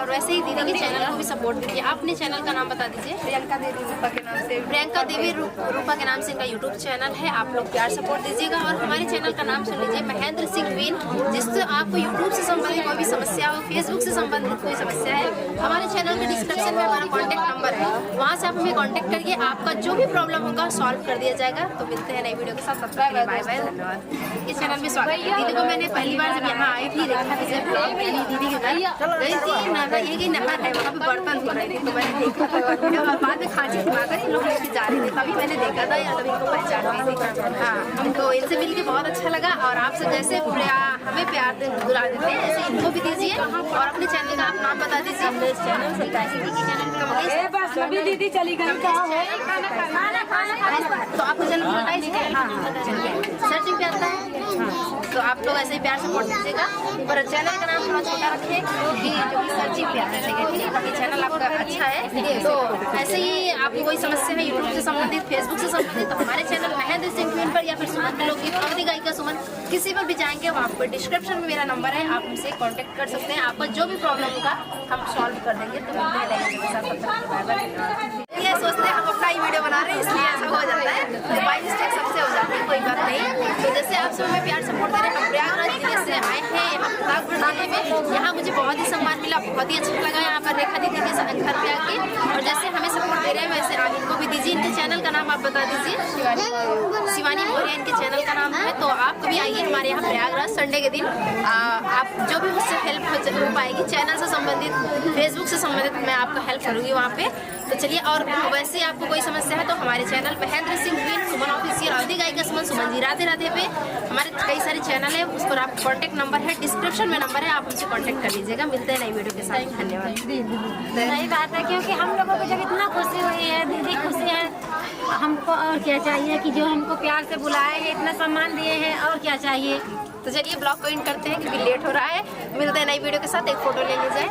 और वैसे ही दीदी के चैनल को भी सपोर्ट कीजिए। आप अपने चैनल का नाम बता दीजिए। प्रियंका देवी रूपा के नाम से। प्रियंका देवी रूपा के नाम से इनका यूट्यूब चैनल है। आप लोग प्यार सपोर्ट दीजिएगा और हमारे चैनल का नाम सुन लीजिए महेंद्र सिंह क्वीन। जिससे आपको यूट्यूब से संबंधित कोई भी समस्या हो, फेसबुक से संबंधित कोई समस्या है, हमारे चैनल के डिस्क्रिप्शन में हमारा कॉन्टैक्ट नंबर है, वहाँ से आप हमें कॉन्टैक्ट करिए। आपका जो भी प्रॉब्लम होगा सॉल्व कर दिया जाएगा। तो मिलते हैं नई वीडियो के साथ, तब तक के लिए बाय बाय, धन्यवाद। इस चैनल में स्वागत है। दीदी को मैंने पहली बार जब यहाँ आई थी देखा थी, जब दीदी के घर गई थी नहर, ये नहर है, वहाँ पे बर्तन धो रही थी, तो मैंने देखा था और बाद में खांची घुमाकर इन लोग लेके जा रहे थे, तभी मैंने देखा था या तभी इनको पहचान गई थी। हाँ, हमको इनसे मिल के बहुत अच्छा लगा और आपसे जैसे हमें प्यार दुला देते हैं ऐसे इनको भी दीजिए। और अपने चैनल का आप नाम बता दीजिए। अपने चैनल से दीदी चली गई तो आपको चैनल बताइए, सर्चिंग पे आता है। तो आप लोग ऐसे ही प्यार सपोर्ट दीजिएगा, पर चैनल का नाम थोड़ा छोटा रखें क्योंकि जो कि सर्चिंग पे आता है, ठीक है। बाकी चैनल आपका अच्छा है। तो ऐसे ही आपको कोई समस्या है यूट्यूब से संबंधित, फेसबुक से संबंधित, तो हमारे चैनल महेंद्र सिंह क्वीन पर या फिर सुमन के लोग अवधि गायिका सुमन किसी पर भी जाएंगे, वहाँ पर डिस्क्रिप्शन में मेरा नंबर है, आप हमसे कांटेक्ट कर सकते हैं। आपका जो भी प्रॉब्लम होगा हम सॉल्व कर देंगे। तो मिलते हैं नई वीडियो के साथ। ये सोचते हैं हम अपना ही वीडियो बना रहे हैं इसलिए ऐसा हो जाता है, तो बाई मिस्टेक सबसे हो जाती है, कोई बात नहीं। तो जैसे आप सब हमें प्यार सपोर्ट दे रहे हैं, हम प्रयागराज जिले से आए हैं यहाँ प्रतापगढ़ जिले में। यहाँ मुझे बहुत ही सम्मान मिला, बहुत ही अच्छा लगा यहाँ पर रेखा दीदी के साथ घर पे आके। और जैसे हमें सपोर्ट दे रहे हैं वैसे आप इनको भी दीजिए। इनके चैनल का नाम आप बता दीजिए। शिवानी मौर्य इनके चैनल का नाम है। तो आप कभी आइए हमारे यहाँ प्रयागराज संडे के दिन। आप जो भी मुझसे हेल्प हो पाएगी चैनल से संबंधित, फेसबुक से संबंधित, मैं आपको हेल्प करूँगी वहाँ पे। तो चलिए, और वैसे आपको कोई समस्या है तो हमारे चैनल महेंद्र सिंह क्वीन, सुमन ऑफिशियल, अवधि गायिका सुमन, सुमन जी राधे राधे पे हमारे कई सारे चैनल है, उस पर आप कॉन्टैक्ट नंबर है, डिस्क्रिप्शन में नंबर है, आप हमसे कॉन्टैक्ट कर लीजिएगा। मिलते हैं नई वीडियो के साथ, धन्यवाद। सही बात है, क्योंकि हम लोगों को जब इतना खुशी हुई है, दीदी खुशी है, हमको और क्या चाहिए कि जो हमको प्यार से बुलाए हैं, इतना सम्मान दिए हैं, और क्या चाहिए। तो चलिए ब्लॉग को एंड करते हैं क्योंकि लेट हो रहा है। मिलते हैं नई वीडियो के साथ, एक फोटो ले ली जाए।